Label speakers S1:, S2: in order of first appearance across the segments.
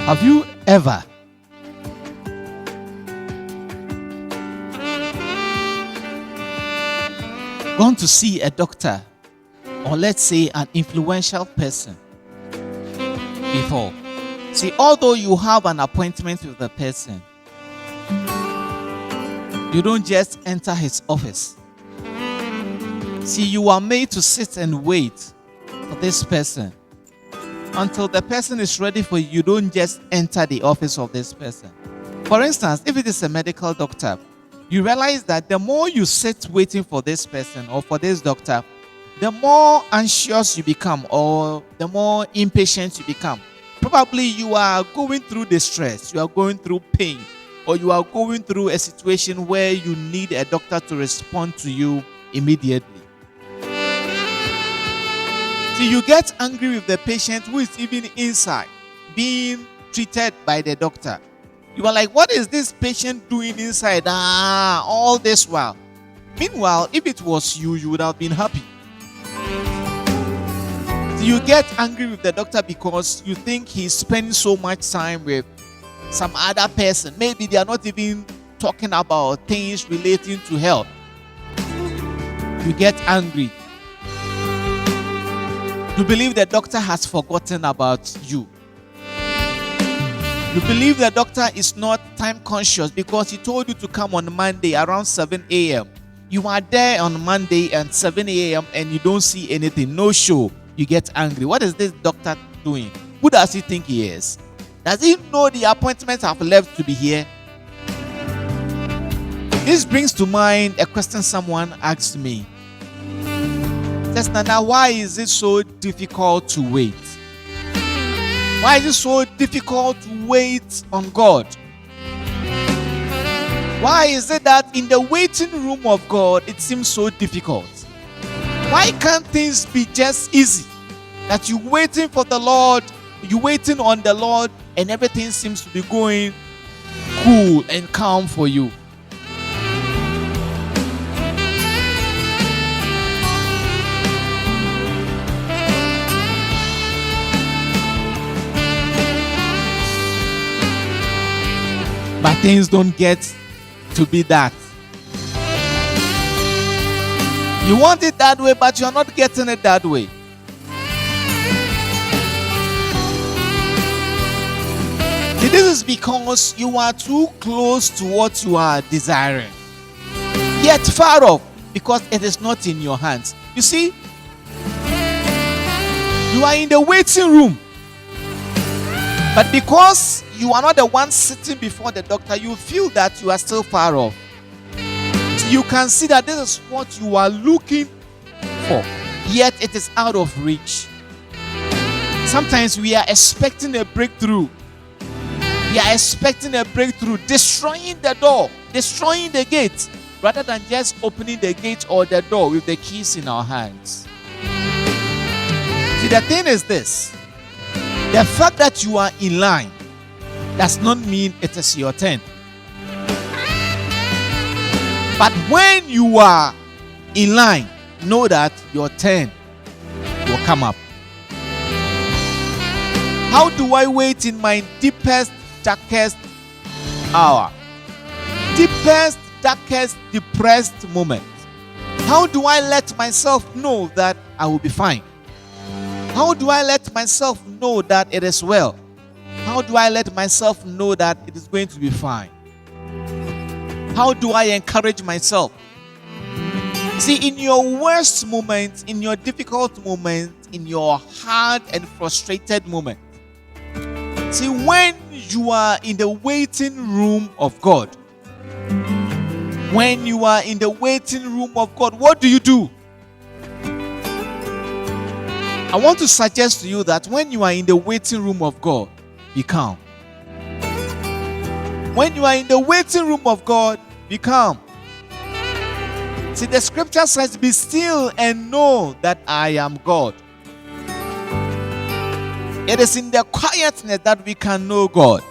S1: Have you ever gone to see a doctor, or let's say an influential person, before? See, although you have an appointment with the person, you don't just enter his office. See, you are made to sit and wait for this person. Until the person is ready for you, you don't just enter the office of this person. For instance, if it is a medical doctor, you realize that the more you sit waiting for this person or for this doctor, the more anxious you become, or the more impatient you become. Probably you are going through distress, you are going through pain, or you are going through a situation where you need a doctor to respond to you immediately. So you get angry with the patient who is even inside being treated by the doctor. You are like, what is this patient doing inside? All this while. Meanwhile, if it was you, you would have been happy. So you get angry with the doctor because you think he's spending so much time with some other person. Maybe they are not even talking about things relating to health. You get angry. You believe the doctor has forgotten about you. You believe the doctor is not time conscious because he told you to come on Monday around 7 a.m. You are there on Monday at 7 a.m. and you don't see anything, no show. You get angry. What is this doctor doing? Who does he think he is? Does he know the appointments have left to be here? This brings to mind a question someone asked me. Says, Nana, why is it so difficult to wait? Why is it so difficult to wait on God? Why is it that in the waiting room of God, it seems so difficult? Why can't things be just easy? That you're waiting for the Lord, you're waiting on the Lord, and everything seems to be going cool and calm for you. But things don't get to be that. You want it that way, but you're not getting it that way. See, this is because you are too close to what you are desiring, yet far off because it is not in your hands. You see, you are in the waiting room, but because you are not the one sitting before the doctor, you feel that you are still far off. So you can see that this is what you are looking for, yet it is out of reach. Sometimes we are expecting a breakthrough. We are expecting a breakthrough, destroying the door, destroying the gate, rather than just opening the gate or the door with the keys in our hands. See, the thing is this: the fact that you are in line does not mean it is your turn. But when you are in line, know that your turn will come up. How do I wait in my deepest, darkest hour? Deepest, darkest, depressed moment. How do I let myself know that I will be fine? How do I let myself know that it is well? How do I let myself know that it is going to be fine? How do I encourage myself? See, in your worst moments, in your difficult moments, in your hard and frustrated moment, see, when you are in the waiting room of God, when you are in the waiting room of God, what do? I want to suggest to you that when you are in the waiting room of God, be calm. When you are in the waiting room of God, be calm. See, the scripture says, be still and know that I am God. It is in the quietness that we can know God.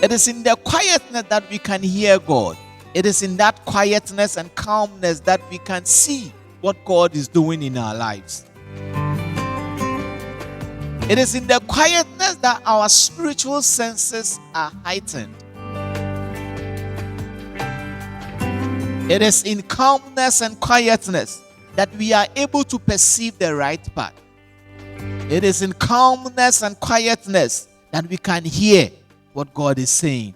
S1: It is in the quietness that we can hear God. It is in that quietness and calmness that we can see what God is doing in our lives. It is in the quietness that our spiritual senses are heightened. It is in calmness and quietness that we are able to perceive the right path. It is in calmness and quietness that we can hear what God is saying.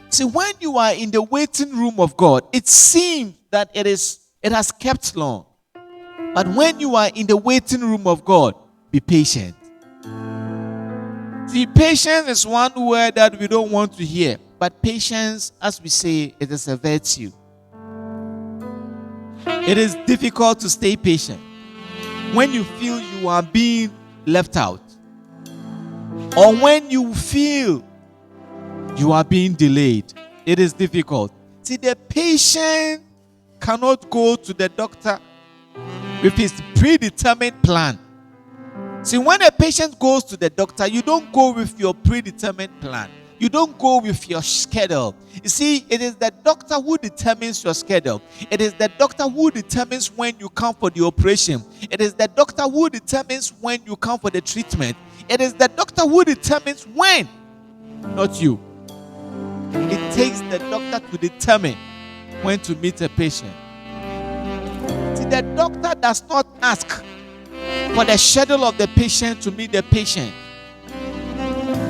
S1: See, when you are in the waiting room of God, it seems that it has kept long. But when you are in the waiting room of God, be patient. See, patience is one word that we don't want to hear. But patience, as we say, it is a virtue. It is difficult to stay patient when you feel you are being left out, or when you feel you are being delayed. It is difficult. See, the patient cannot go to the doctor with his predetermined plan. See, when a patient goes to the doctor, you don't go with your predetermined plan. You don't go with your schedule. You see, it is the doctor who determines your schedule. It is the doctor who determines when you come for the operation. It is the doctor who determines when you come for the treatment. It is the doctor who determines when, not you. It takes the doctor to determine when to meet a patient. See, the doctor does not ask for the schedule of the patient to meet the patient.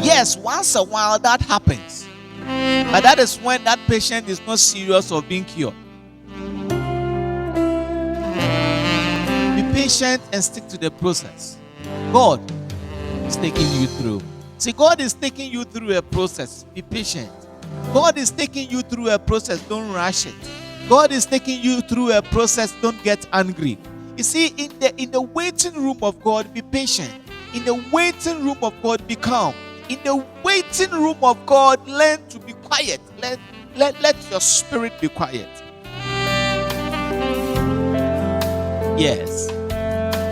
S1: Yes, once a while that happens. But that is when that patient is not serious of being cured. Be patient and stick to the process. God is taking you through. See, God is taking you through a process. Be patient. God is taking you through a process. Don't rush it. God is taking you through a process. Don't get angry. You see, in the waiting room of God, be patient. In the waiting room of God, be calm. In the waiting room of God, learn to be quiet. Let your spirit be quiet. Yes.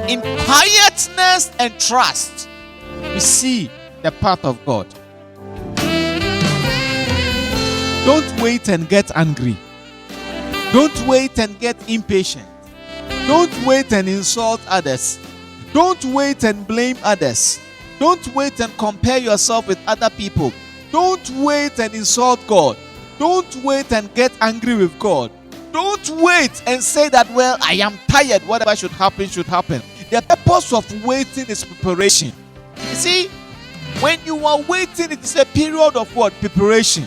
S1: In quietness and trust, we see the path of God. Don't wait and get angry. Don't wait and get impatient. Don't wait and insult others. Don't wait and blame others. Don't wait and compare yourself with other people. Don't wait and insult God. Don't wait and get angry with God. Don't wait and say that, well, I am tired. Whatever should happen, should happen. The purpose of waiting is preparation. You see, when you are waiting, it is a period of what? Preparation.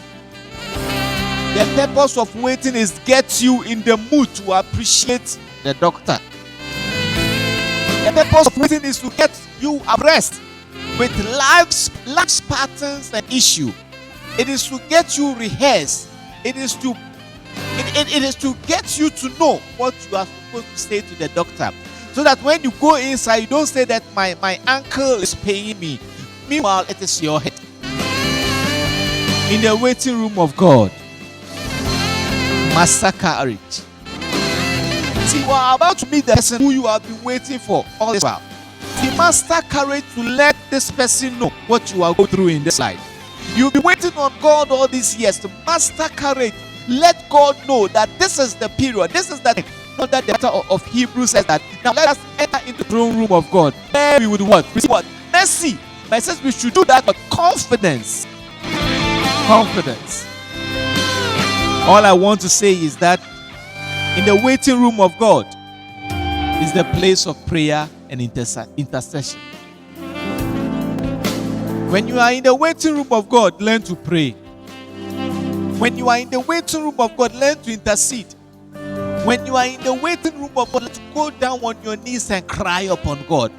S1: The purpose of waiting is get you in the mood to appreciate the doctor. The purpose of waiting is to get you abreast with life's patterns and issue. It is to get you rehearsed. It is to get you to know what you are supposed to say to the doctor, so that when you go inside, you don't say that my ankle is paining me. Meanwhile, it is your head. In the waiting room of God, master courage. See, you are about to meet the person who you have been waiting for all this while. You master courage to let this person know what you are going through in this life. You'll be waiting on God all these years. To master courage, let God know that this is the period. This is the not that the author of Hebrews says that. Now let us enter into the throne room of God. There we would what? Receive what? Mercy. But it says we should do that with confidence. Confidence. All I want to say is that in the waiting room of God is the place of prayer and intercession. When you are in the waiting room of God, learn to pray. When you are in the waiting room of God, learn to intercede. When you are in the waiting room of God, let's go down on your knees and cry upon God.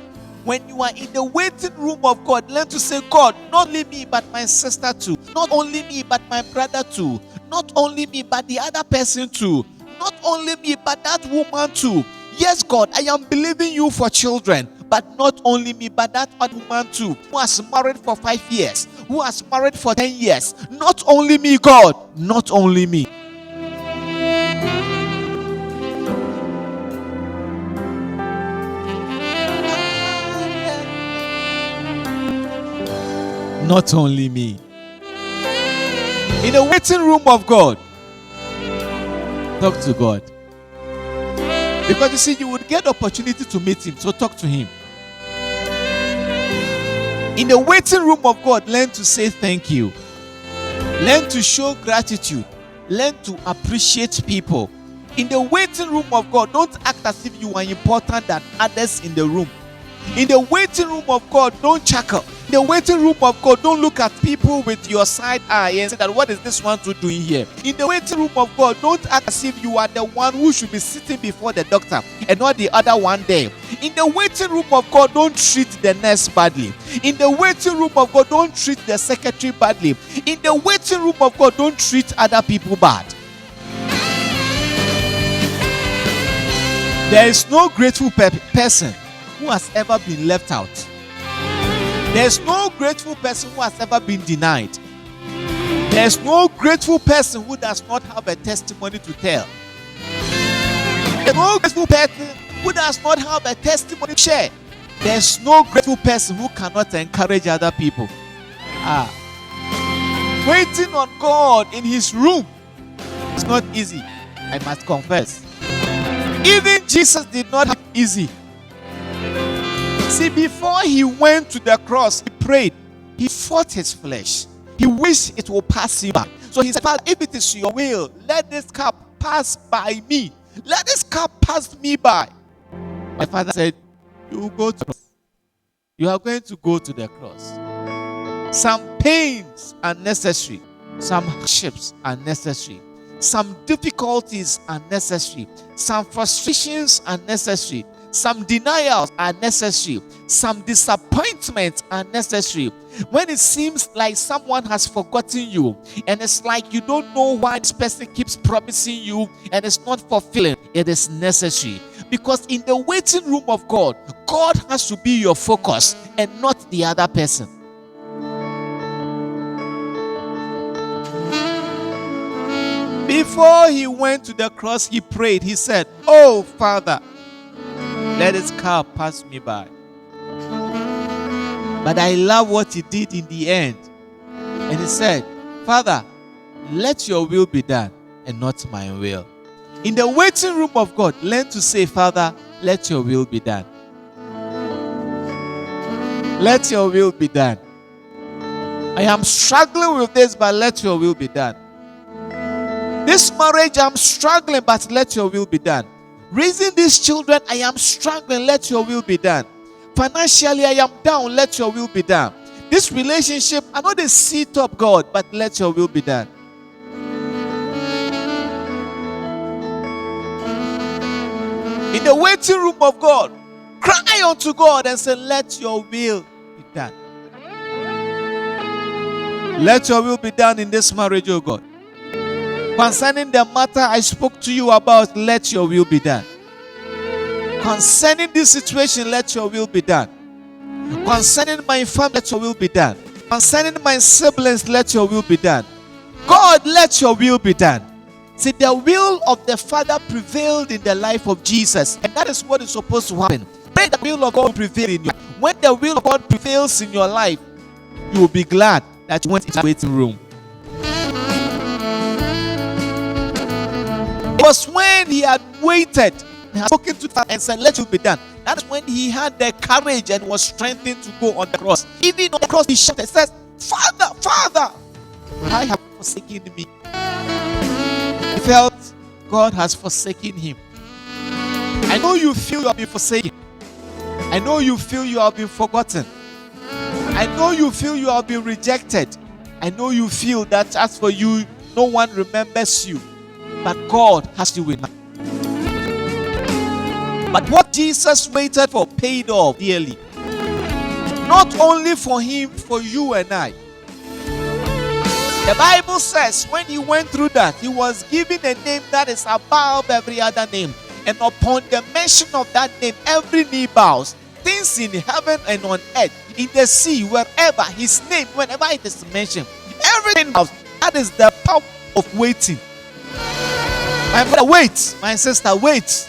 S1: When you are in the waiting room of God, learn to say, God, not only me, but my sister too. Not only me, but my brother too. Not only me, but the other person too. Not only me, but that woman too. Yes, God, I am believing you for children. But not only me, but that other woman too, who has married for 5 years, who has married for 10 years. Not only me, God, not only me. Not only me. In the waiting room of God, talk to God. Because you see, you would get opportunity to meet him, so talk to him. In the waiting room of God, learn to say thank you. Learn to show gratitude. Learn to appreciate people. In the waiting room of God, don't act as if you are important than others in the room. In the waiting room of God, don't chuckle. In the waiting room of God, don't look at people with your side eye and say that, what is this one to doing here? In the waiting room of God, don't act as if you are the one who should be sitting before the doctor and not the other one there. In the waiting room of God, don't treat the nurse badly. In the waiting room of God, don't treat the secretary badly. In the waiting room of God, don't treat other people bad. There is no grateful person who has ever been left out. There's no grateful person who has ever been denied. There's no grateful person who does not have a testimony to tell. There's no grateful person who does not have a testimony to share. There's no grateful person who cannot encourage other people. Waiting on God in his room is not easy, I must confess. Even Jesus did not have it easy. See, before he went to the cross, he prayed. He fought his flesh. He wished it will pass him by. So he said, Father, if it is your will, let this cup pass by me. Let this cup pass me by. My father said, you will go to the cross. You are going to go to the cross. Some pains are necessary. Some hardships are necessary. Some difficulties are necessary. Some frustrations are necessary. Some denials are necessary. Some disappointments are necessary. When it seems like someone has forgotten you and it's like you don't know why this person keeps promising you and it's not fulfilling, it is necessary. Because in the waiting room of God, God has to be your focus and not the other person. Before he went to the cross, he prayed. He said, oh, Father, let this cup pass me by. But I love what he did in the end. And he said, Father, let your will be done and not my will. In the waiting room of God, learn to say, Father, let your will be done. Let your will be done. I am struggling with this, but let your will be done. This marriage, I'm struggling, but let your will be done. Raising these children, I am struggling, let your will be done. Financially, I am down, let your will be done. This relationship, I know they see top God, but let your will be done. In the waiting room of God, cry unto God and say, let your will be done. Let your will be done in this marriage, oh God. Concerning the matter I spoke to you about, let your will be done. Concerning this situation, let your will be done. Concerning my family, let your will be done. Concerning my siblings, let your will be done. God, let your will be done. See, the will of the Father prevailed in the life of Jesus, and that is what is supposed to happen. Pray the will of God prevail in you. When the will of God prevails in your life, you will be glad that you went into the waiting room. It was when he had waited and had spoken to God and said, let it be done. That is when he had the courage and was strengthened to go on the cross. Even on the cross, he shouted and says, Father, Father, I have forsaken me. He felt God has forsaken him. I know you feel you have been forsaken. I know you feel you have been forgotten. I know you feel you have been rejected. I know you feel that as for you, no one remembers you. But God has you in mind. But what Jesus waited for paid off dearly. Not only for him, for you and I. The Bible says when he went through that, he was given a name that is above every other name. And upon the mention of that name, every knee bows. Things in heaven and on earth, in the sea, wherever his name, whenever it is mentioned, everything bows. That is the power of waiting. My brother, wait. My sister, wait.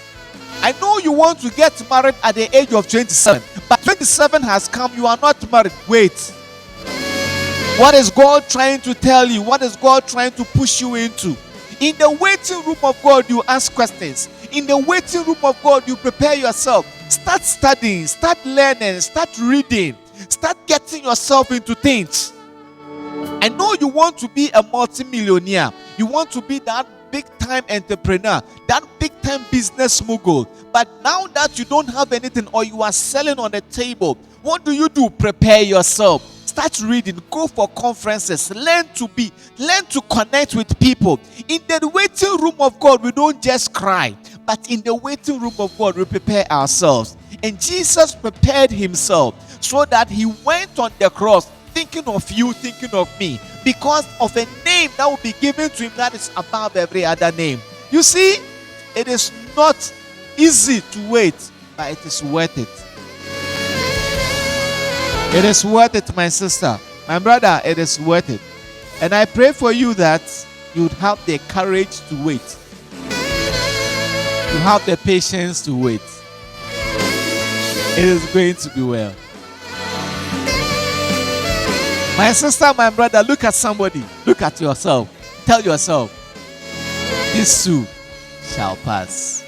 S1: I know you want to get married at the age of 27, but 27 has come. You are not married. Wait. What is God trying to tell you? What is God trying to push you into? In the waiting room of God, you ask questions. In the waiting room of God, you prepare yourself. Start studying, start learning, start reading, start start getting yourself into things. I know you want to be a multimillionaire. You want to be that big time entrepreneur, that big time business mogul. But now that you don't have anything or you are selling on the table, what do? Prepare yourself. Start reading, go for conferences, learn to connect with people. In the waiting room of God, we don't just cry, but in the waiting room of God, we prepare ourselves. And Jesus prepared himself so that he went on the cross thinking of you, thinking of me, because of a name that will be given to him that is above every other name. You see, it is not easy to wait, but it is worth it. It is worth it, my sister, my brother, it is worth it. And I pray for you that you would have the courage to wait. You have the patience to wait. It is going to be well. My sister, my brother, look at somebody. Look at yourself. Tell yourself, this too shall pass.